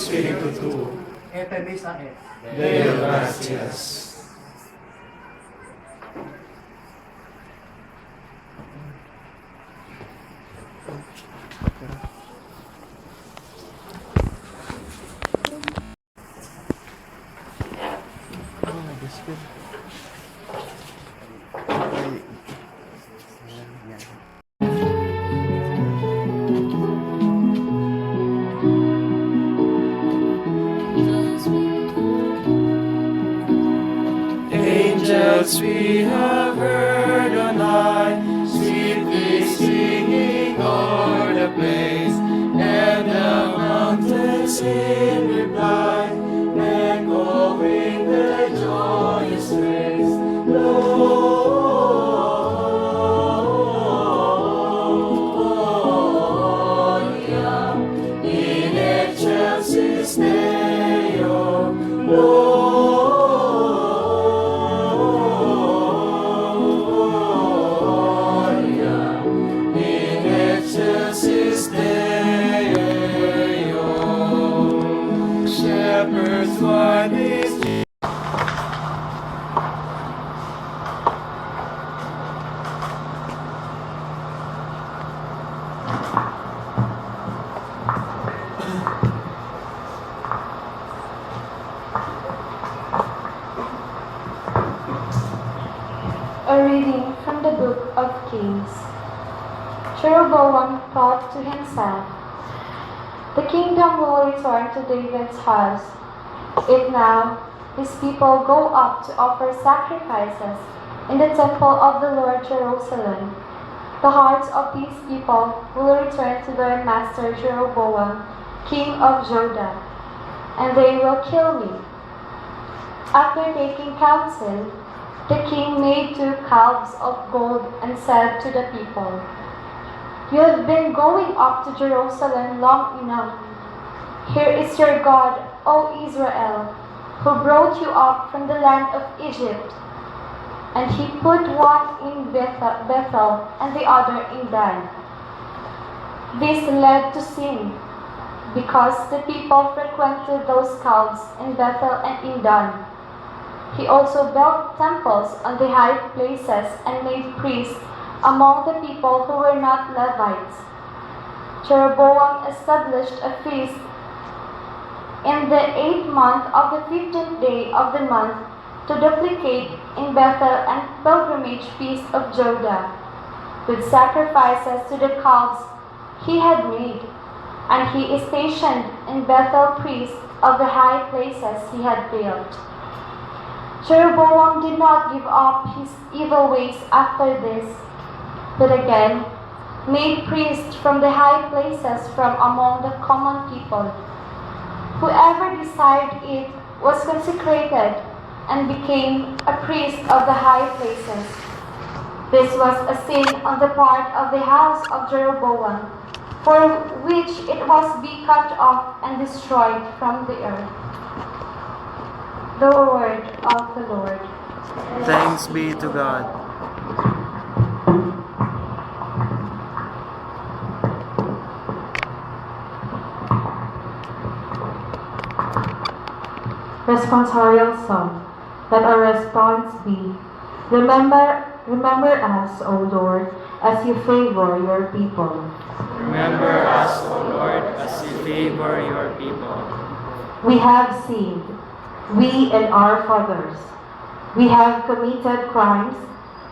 Espíritu tú. Et misa es. Deo gracias. Angels we have heard on high, sweetly singing o'er the place, and the mountains in reply, echoing their joyous praise. Gloria in excelsis Deo, shepherds, what is A reading from the Book of Kings. Jeroboam thought to himself, "The kingdom will return to David's house. If now his people go up to offer sacrifices in the temple of the Lord Jerusalem, the hearts of these people will return to their master Jeroboam, king of Judah, and they will kill me." After taking counsel, the king made 2 calves of gold and said to the people, "You have been going up to Jerusalem long enough. Here is your God, O Israel, who brought you up from the land of Egypt." And he put one in Bethel and the other in Dan. This led to sin, because the people frequented those calves in Bethel and in Dan. He also built temples on the high places and made priests among the people who were not Levites. Jeroboam established a feast in the 8th month of the 15th day of the month to duplicate in Bethel and pilgrimage feast of Judah, with sacrifices to the calves he had made, and he stationed in Bethel priests of the high places he had built. Jeroboam did not give up his evil ways after this, but again made priests from the high places from among the common people. Whoever desired it was consecrated and became a priest of the high places. This was a sin on the part of the house of Jeroboam, for which it was be cut off and destroyed from the earth. The word of the Lord. Thanks be to God. Responsorial Psalm. Let our response be, remember us, O Lord, as you favor your people. Remember us, O Lord, as you favor your people. We have sinned, we and our fathers. We have committed crimes,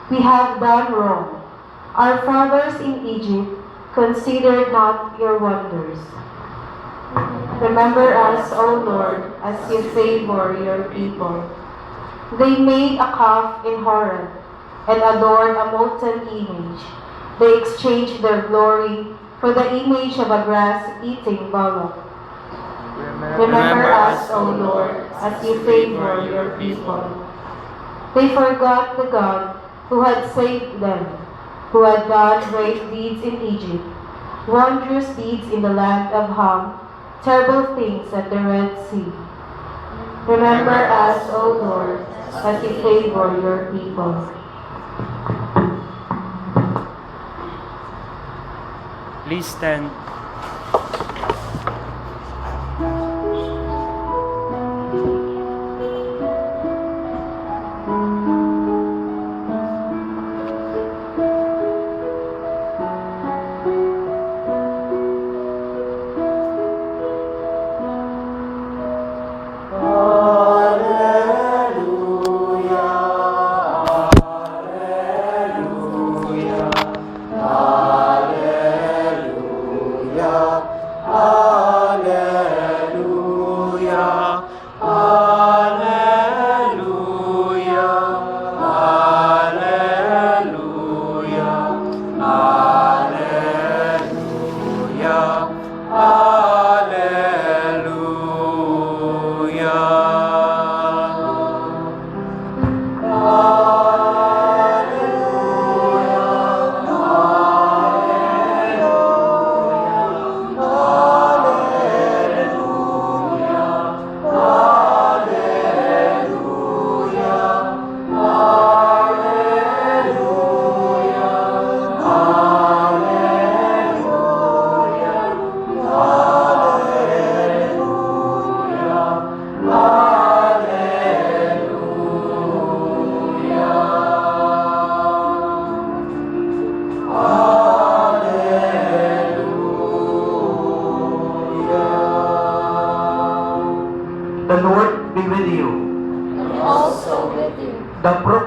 we have done wrong. Our fathers in Egypt considered not your wonders. Remember us, O Lord, as you favor your people. They made a calf in Horeb and adored a molten image. They exchanged their glory for the image of a grass-eating bullock. Remember us, O Lord, as you favor your people. They forgot the God who had saved them, who had done great deeds in Egypt, wondrous deeds in the land of Ham, terrible things at the Red Sea. Remember us, O Lord, as you favor your people. Please stand.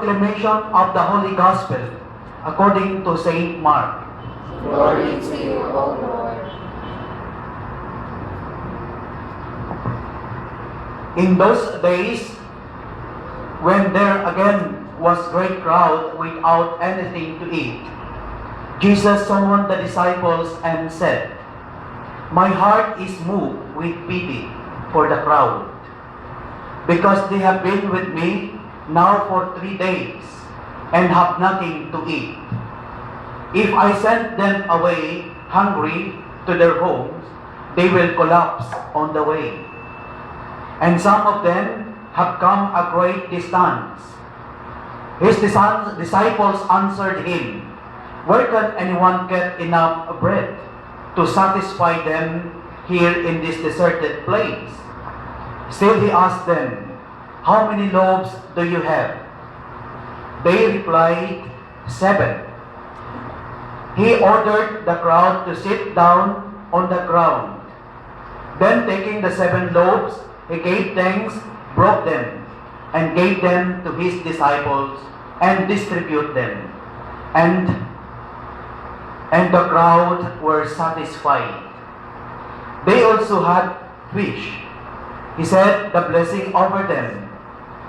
proclamation of the Holy Gospel according to Saint Mark. Glory to you, O Lord. In those days, when there again was great crowd without anything to eat, Jesus summoned the disciples and said, "My heart is moved with pity for the crowd, because they have been with me now for 3 days and have nothing to eat. If I send them away hungry to their homes, they will collapse on the way. And some of them have come a great distance." His disciples answered him, "Where can anyone get enough bread to satisfy them here in this deserted place?" Still he asked them, "How many loaves do you have?" They replied, 7. He ordered the crowd to sit down on the ground. Then taking the 7 loaves, he gave thanks, broke them, and gave them to his disciples, and distributed them. And the crowd were satisfied. They also had fish. He said the blessing over them,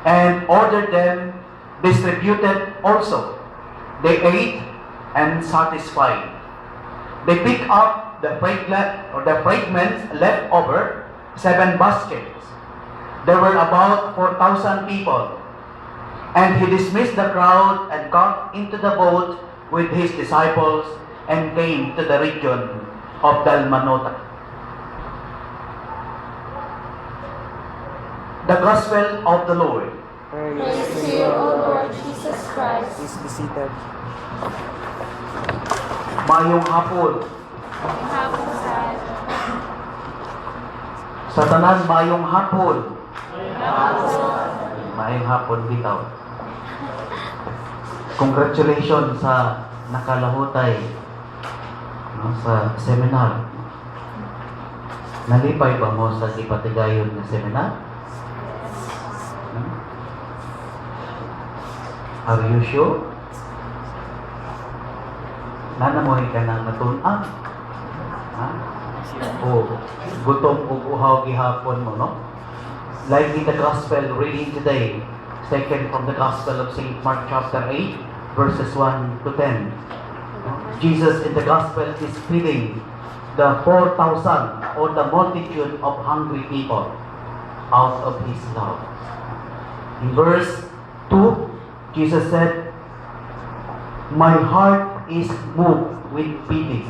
and ordered them distributed also. They ate and satisfied. They picked up the fragments left over, 7 baskets. There were about 4,000 people. And he dismissed the crowd and got into the boat with his disciples and came to the region of Dalmanutha. The Gospel of the Lord. Praise to you, O Lord Jesus Christ. Please be seated. Mayong hapon. Sa tanan, mayong hapon. Mayong hapon bitaw. Congratulations sa nakalahutay, no, sa seminar. Nalipay ba mo sa Sipatigayon na seminar? Are you sure? Nanamoy ka ng natunan? Ha? O gutom o uhaw gihapon mo, no? Like in the Gospel reading today, taken from the Gospel of St. Mark chapter 8, verses 1 to 10. Jesus in the Gospel is feeding the 4,000 or the multitude of hungry people out of His love. In verse 2, Jesus said, "My heart is moved with pity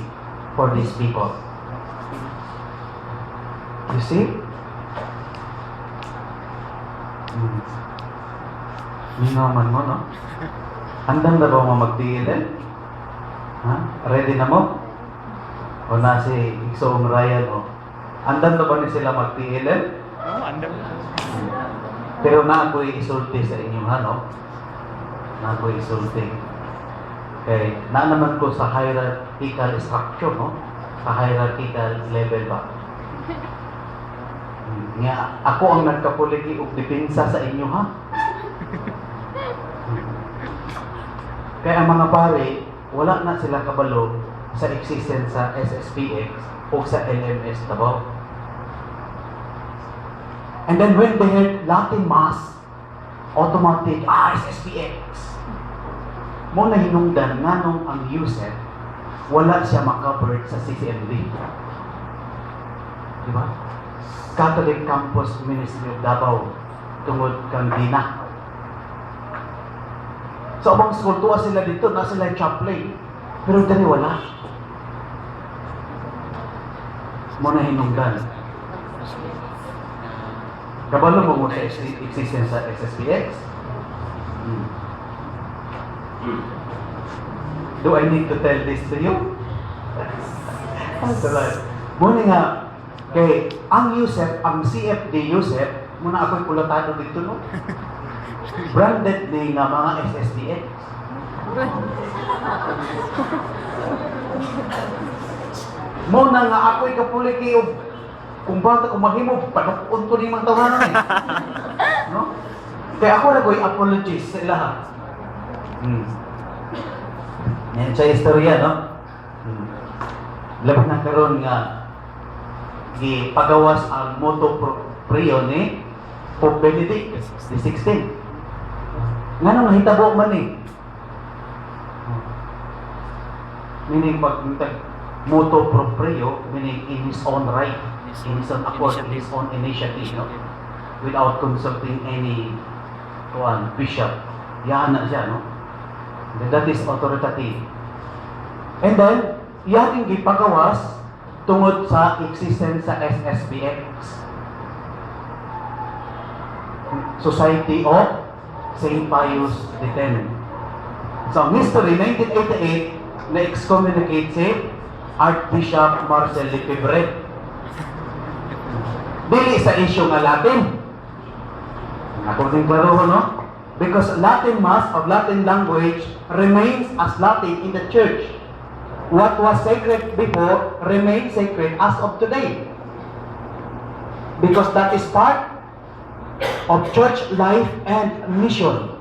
for these people." You see? Minaman mo, no? Andang na ba mo magtiilin? Ha? Ready na mo? O na si Iksoong Ryan, o? Andang na ba ni sila magtiilin? Oo, andam. Pero na ako'y isulti sa inyong ano? Na ako'y isulti. Okay. Na naman ko sa hierarchical structure, no? Sa hierarchical level ba? Nga, ako ang nagkapuligi o dipinsa sa inyo, ha? Kaya ang mga pare, wala na sila kabalo sa existence sa SSPX o sa LMS Davao. And then when they had Latin Mass, automatic, SSPX. Mo na hinungdan nga nung ang USEP, wala siya makaboard sa CCMD. Diba? Catholic Campus Ministry of Davao, tungod kang Dina. Sa abang school, tuwa sila dito, na sila chaplain. Pero dali wala. Mo na hinungdan. Kabalo mo sa existence sa SSPX? Do I need to tell this to you? Muna nga, kay ang USEP, ang CFD USEP, muna ako'y kulatado dito, no? Branded ni nga mga SSPX. Muna nga ako'y kapuliki o kung bata kung mahimo, panukun ko ni mga tawanan. No? Kaya ako na ko'y apologies sa ilaha. Yan sa istorya, no? Labas na karon nga gipagawas ang moto proprio ni Pope Benedict XVI. Nga nang nahitabo man eh. Meaning pag moto proprio, meaning in his own right, in his own accord, in his own initiative, no? Without consulting any bishop. Yan na siya, no? That is authoritative. And then, yan yung gipagawas tungod sa existence sa SSPX, Society of St. Pius X. So, history, 1988, na-excommunicate si Archbishop Marcel Lefebvre. Dili sa issue nga Latin. Ako din klaro, no? Because Latin Mass of Latin language remains as Latin in the Church. What was sacred before remains sacred as of today. Because that is part of church life and mission.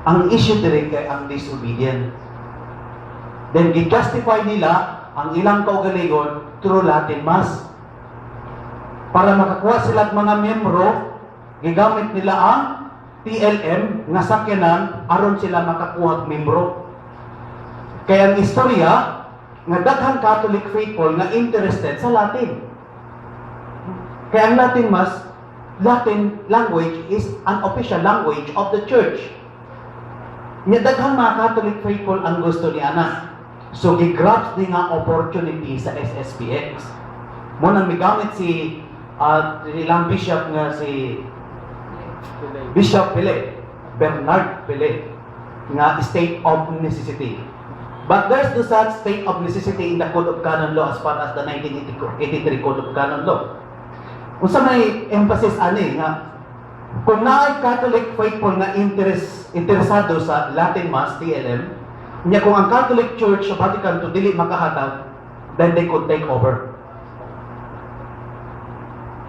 Ang issue dire kay ang disobedient. Then gi-justify nila ang ilang kaugalingon through Latin Mass. Para makakuha sila mga miyembro, gigamit nila ang TLM nga sakyanan aron sila makakuha miyembro. Kaya ang istorya nga daghang Catholic faithful nga interested sa Latin. Kaya ang Latin Mass, Latin language is an official language of the Church. Nga daghang mga Catholic faithful ang gusto ni Ana. So gi-grab din nga opportunity sa SSPX. Mo nang migamit si ilang bishop nga si Bishop Bernard Pele nga state of necessity. But there's no such state of necessity in the Code of Canon Law as far as the 1983 Code of Canon Law. Kung sa may emphasis ani nga kung naay Catholic faithful nga interesado sa Latin Mass, TLM, niya kung ang Catholic Church sa Vatican to dili makahatag, then they could take over.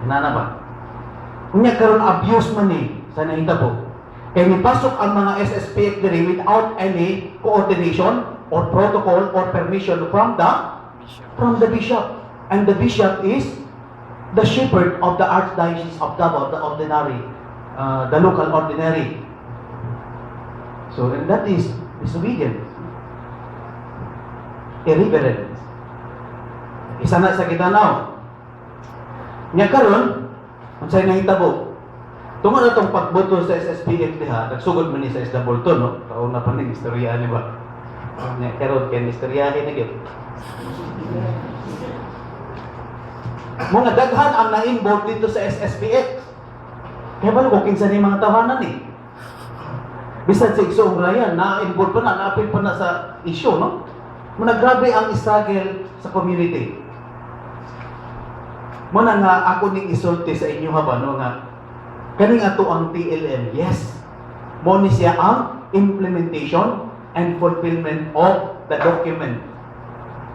Hinana ba? Kung niya karon abuse man ni sa nahitabo. Kaya nipasok ang mga SSPX diri without any coordination or protocol or permission from the bishop. And the bishop is the shepherd of the Archdiocese of Davao, the ordinary, the local ordinary. So, and that is disobedience. Irreverence. Isa na sa Kitanaw. Nya karon, unsay nahitabo? Tungod na itong pagboto sa SSPX diha, nagsugod man ni sa Isla Bolton, no? Kauna pa ning istorya ni ba? Nya karon kay istoryahin na gyud. Mga daghan ang na-involved dito sa SSPX. Kaya ba kung kinsa ni mga tahanan eh? Bisan sa Igsoong Ryan, na-involved pa na, na-apil pa na sa issue, no? Muna grabe ang struggle sa community. Muna nga ako ning isulti sa inyo haba, no? Nga, kaning ato ang TLM, yes. Mo ni siya ang implementation and fulfillment of the document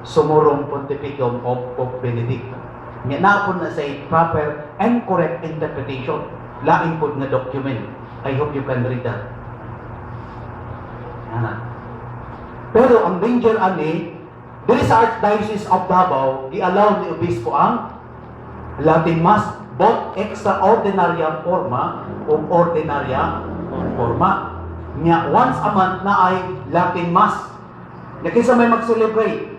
Summorum Pontificum of Pope Benedict. Nga naapon na sa proper and correct interpretation. Laing po nga document. I hope you can read that. Yan. Pero ang danger ani, dili sa Archdiocese of Davao, i-allow ni Obispo ang Latin Mass, both extraordinarya forma o ordinarya forma. Nga once a month na ay Latin Mass. Nga kinsa may mag-celebrate.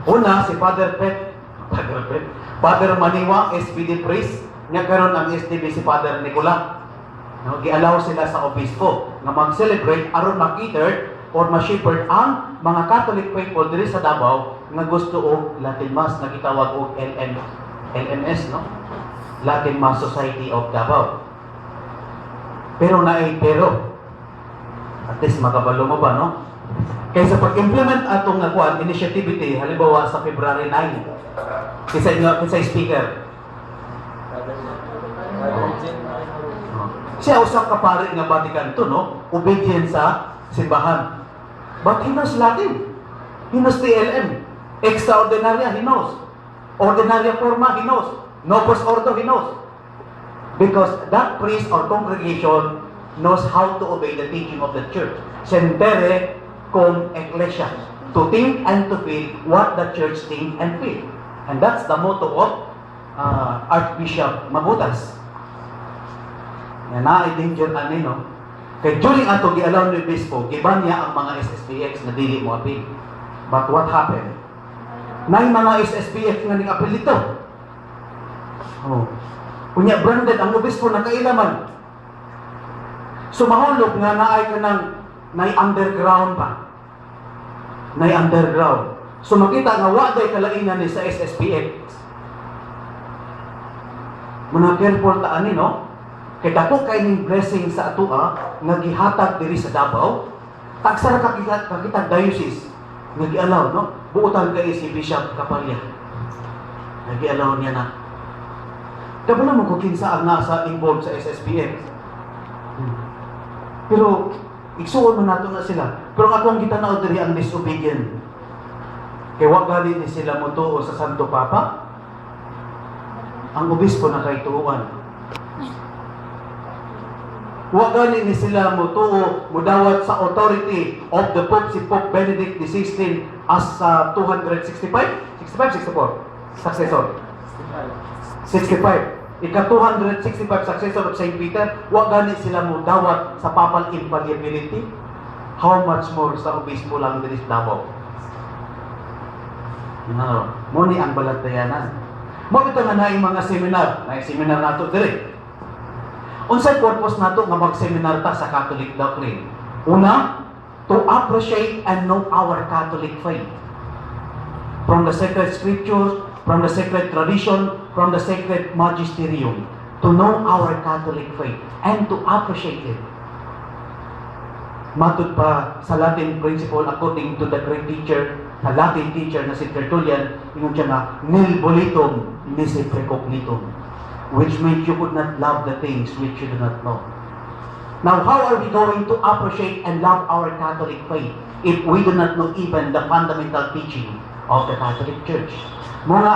Una, si Father Maniwa, SPD priest, nga karon ang SDB si Father Nicola. No, gi-allow sila sa obispo nga mag-celebrate aron ma-cater or ma-shepherd ang mga Catholic faithful diri sa Davao nga gusto og Latin Mass na gitawag og LMS, no? Latin Mass Society of Davao. Pero at least makabalo mo ba, no? Kaysa pag-implement atong nga initiativity, halimbawa sa February 9, kinsa speaker. Siya usap ka pare nga Vatican to, no? Obedient sa simbahan. But he knows Latin. He knows TLM. Extraordinarya, he knows. Ordinarya forma, he knows. Novus Ordo, he knows. Because that priest or congregation knows how to obey the teaching of the church. Sentere cum ecclesia. To think and to feel what the church think and feel. And that's the motto of Archbishop Mabutas. Yan na, danger ani, no? Kaya during ato gialaw ni Bispo, giban niya ang mga SSPX na dili mo apil. But what happened? Nay mga SSPX nga ning apil dito. Oh. Kunya branded ang Bispo na kailaman. Sumahulog nga naay ka ng nay underground pa. Nay underground. So makita nga waday kalainan ni sa SSPX. Muna careful ta ani, no? Kay dako kay ning blessing sa atua nga gihatag diri sa Davao, tagsara ka kita diocese nga gialaw, no? Buotan kay si Bishop Kapalya. Nagialaw niya na. Kabalo mo ko kinsa ang nasa involved sa SSPX. Pero igsuon man nato na sila. Pero akong gitanaw diri ang disobedient. Kay wa gali ni sila motuo sa Santo Papa. Ang obispo na kay tuuan. Wa gani ni sila motuo mudawat sa authority of the Pope si Pope Benedict XVI as 265 64 successor 65 ika-265 successor of Saint Peter. Wa gani sila mudawat sa papal infallibility. How much more sa obispo lang diri sa Davao. No, mo ni ang balatayanan. Mo ito nga naing mga seminar, seminar nato diri. Unsay purpose nato nga mag-seminar ta sa Catholic doctrine? Una, to appreciate and know our Catholic faith. From the sacred scriptures, from the sacred tradition, from the sacred magisterium. To know our Catholic faith and to appreciate it. Matud pa sa Latin principle according to the great teacher, na Latin teacher na si Tertullian, ingon siya na nil volitum nisi precognitum. Which means you could not love the things which you do not know. Now, how are we going to appreciate and love our Catholic faith if we do not know even the fundamental teaching of the Catholic Church? Mga,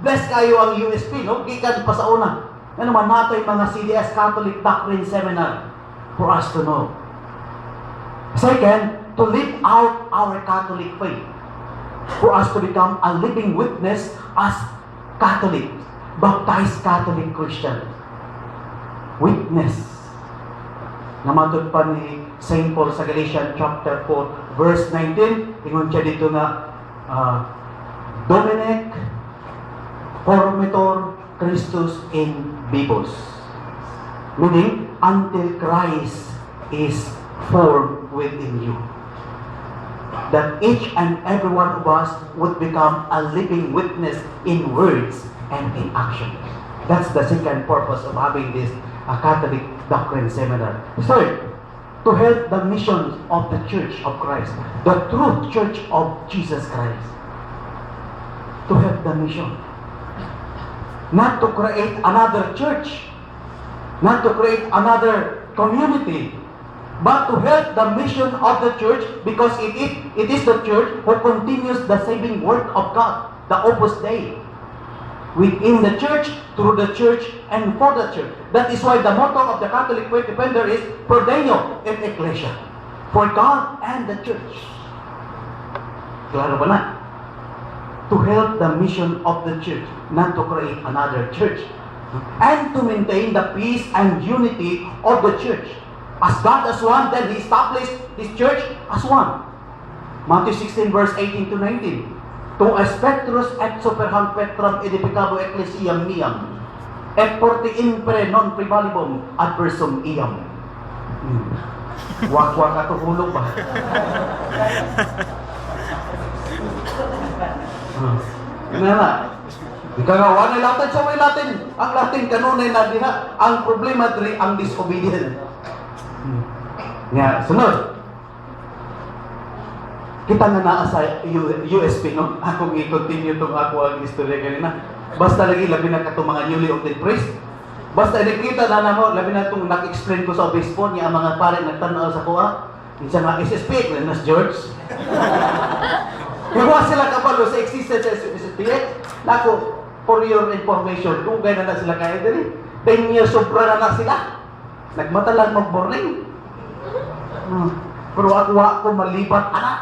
bless kayo ang USP, no? Gikan pa sa una. Ano man nato yung mga CDS Catholic Doctrine Seminar for us to know. Second, to live out our Catholic faith. For us to become a living witness as Catholics. Baptized Catholic Christian. Witness. Namatod pa ni St. Paul sa Galatians chapter 4 verse 19, ingon siya dito na Dominec formitor Christus in vivos. Meaning, until Christ is formed within you. That each and every one of us would become a living witness in words and in action. That's the second purpose of having this Catholic Doctrine Seminar. Third, to help the mission of the Church of Christ, the true Church of Jesus Christ. To help the mission. Not to create another church, not to create another community, but to help the mission of the church, because it is the church who continues the saving work of God, the Opus Dei. Within the church, through the church, and for the church. That is why the motto of the Catholic Faith Defender is Per Deo et Ecclesia. For God and the church. Klaro ba na? To help the mission of the church, not to create another church. And to maintain the peace and unity of the church. As God as one, then He established His church as one. Matthew 16 verse 18 to 19. To spectrus et superham petram edificabo ecclesiam miam, et forti impre non privalibum adversum iam. Wak-wak ato hulog ba? Ano na? Ikaw na Latin sa way Latin. Ang Latin kanunay na diha. Ang problema diri ang disobedient. Nga, sunod. Kita na naa sa USP, no? Akong i-continue itong ako ang istorya kanina. Basta lagi, labi na katong mga newly ordained priest. Basta nakita na namo, labi na itong nag-explain ko sa obispo niya, ang mga pare nagtanaw sa kuha. Minsan nga, SSP, Mas George. Kaya sila kabalo sa existence sa SSP. Nako, for your information, kung gano'n na sila kaya dali. 10 years sobra na sila. Nagmata lang mag-boring. Pero ako malibat, anak.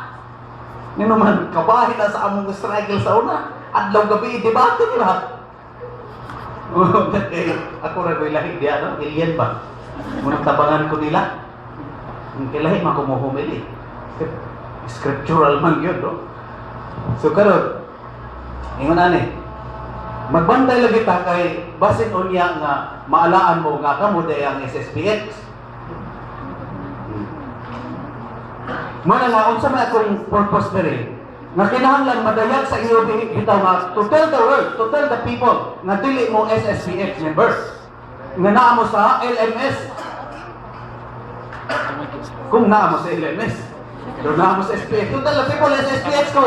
Nga naman, kabahin na sa among struggle sa una. Adlaw gabi, debate nila. Ako rin ko ilahi, di ano, alien ba? Munang tabangan ko nila. Kilahi, makumuhumili. Scriptural man yun, no? So, karon, ingon ani, magbantay lagi ta kay basin unya nga maalaan mo nga kamo ang SSPX. Mana nga unsa man akong purpose diri? Nga kinahanglan madayag sa iyo bitaw nga to tell the world, to tell the people nga dili mo SSPX members. Nga naa mo sa LMS. Kung naa mo sa LMS, pero naa mo sa SPX, to tell the people SSPX ko.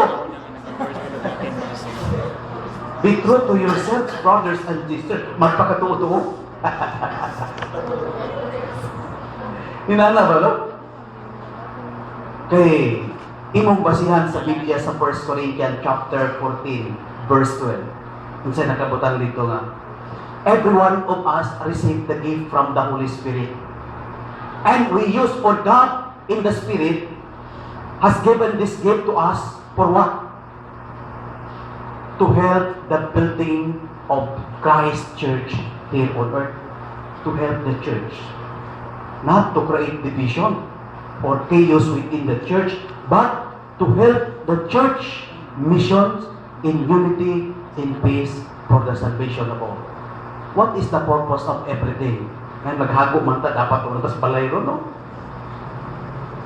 Be true to yourselves, brothers and sisters. Magpakatuo-tuo. Hinala ba, no? Kay, imong basihan sa Biblia sa 1 Corinthians chapter 14, verse 12. Kung saan nakabutang dito nga, every one of us received the gift from the Holy Spirit. And we use for God in the Spirit has given this gift to us for what? To help the building of Christ Church here on earth. To help the church. Not to create division or chaos within the church, but to help the church missions in unity, in peace, for the salvation of all. What is the purpose of everything? Ngayon maghago man ta, dapat umunta sa balay ron, no?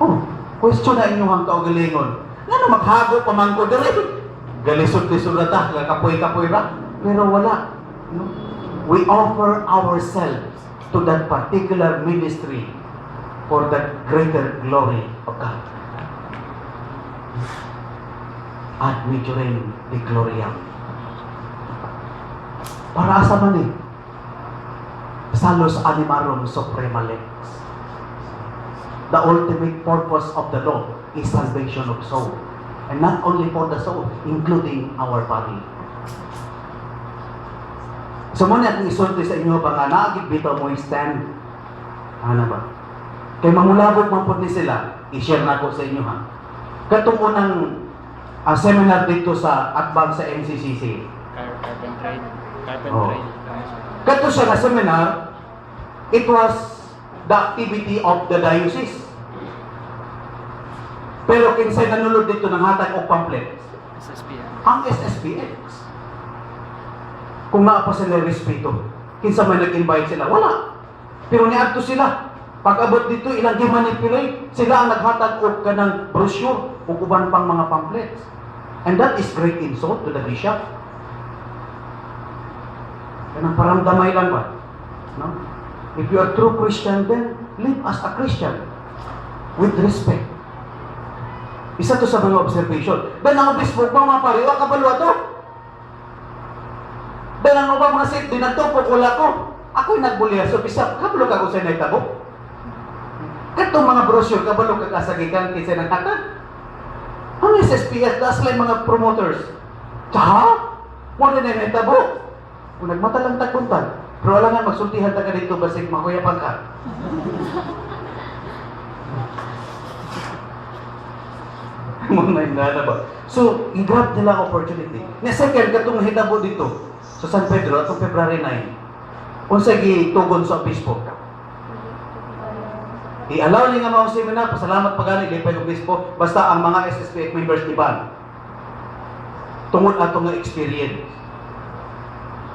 Oh, question na inyong kaugalingon. Nga maghago pa man ko diri. Galisod-lisod na ta, kapoy-kapoy ra. Pero wala. No? We offer ourselves to that particular ministry for the greater glory of God. Ad majorem de gloriam. Para asa man eh? Salus animarum suprema lex. The ultimate purpose of the law is salvation of soul. And not only for the soul, including our body. So muna akong isulti sa inyo ba nga naagit bitaw mo stand. Ano ba? Kaya mamulabot man po ni sila, i-share na ko sa inyo ha. Katong unang seminar dito sa Atbang sa MCCC. Carpentry. Oh. Kato siya na seminar, it was the activity of the diocese. Pero kinsay nanulod dito ng hatag o pamphlet? SSPX. Ang SSPX. Kung naa pa sila respeto, kinsa may nag-invite sila? Wala. Pero niadto sila. Pag abot dito, ilang gimanipulate, sila ang naghatag og kanang brochure o uban pang mga pamphlets. And that is great insult to the bishop. Kanang paramdamay lang ba? No? If you are true Christian, then live as a Christian with respect. Isa to sa mga observation. Dan ang Facebook bang mga pariwa, kabalwa to. Dan ang mga sit, dinatupok, wala ko. Ako'y nagbulihan, so bisa, kabalo ka kung sa'yo naitabo. Katong mga brochure, kabalo ka kasagikan, kinsa ng hatag. Ang SSPS, das lang mga promoters. Tsaha? Wala na naitabo. Kung nagmata lang tagpuntan. Pero wala nga, magsultihan taga dito, basig makuyapan ka. Mga ingana ba? So, i-grab nila ang opportunity. Na second, katong hitabo dito, sa San Pedro, atong February 9, unsay gitugon sa obispo. I-allow niya nga mga seminar, pasalamat pagani, lipay ng obispo, basta ang mga SSPX members di ban. Tungod ato nga experience.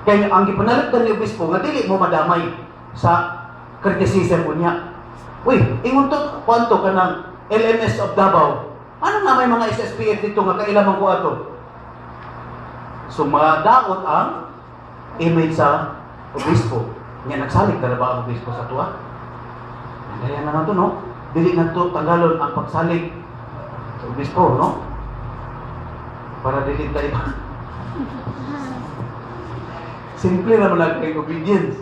Kaya ang gipanalitan ni obispo, nga dili mo madamay sa criticism mo niya. Uy, ingon to, kwanto ka ng LMS of Davao. Ano nga may mga SSPX dito nga kailaman ko ato? So madaot ang image sa obispo. Nga nagsalig na ba ang obispo sa tuwa? Kaya naman to, no? Dili na to tanggalon ang pagsalig sa obispo, no? Para dili tayo. Simple naman lang kay obedience.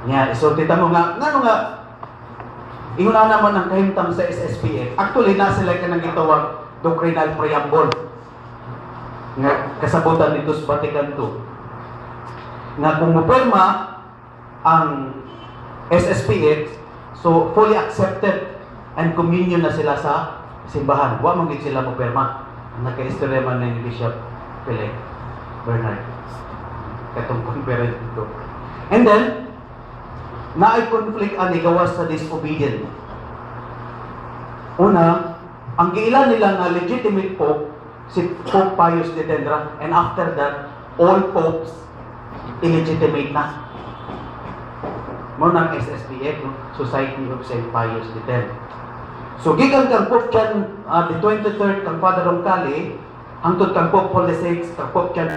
Nga, isulti mo nga, nga, inguna naman ang kahimtang sa SSPX. Actually, nasa sila ka nang gitawag doctrinal preamble. Nga, kasabutan dito sa Vatican II. Nga, kung mupirma ang SSPX, so fully accepted and communion na sila sa simbahan. Wa man gid sila mo perma. Naka-istorya man ni Bishop Philip Bernard. Katong conference dito. And then, naay conflict ani gawas sa disobedient. Una, ang giilan nila nga legitimate pope si Pope Pius X, and after that, all popes illegitimate na. Mo nang SSPF, no? Society of St. Pius X. So gikan kang Pope John the 23rd kang Father Roncalli, hangtod kang Pope Paul VI, kang Pope John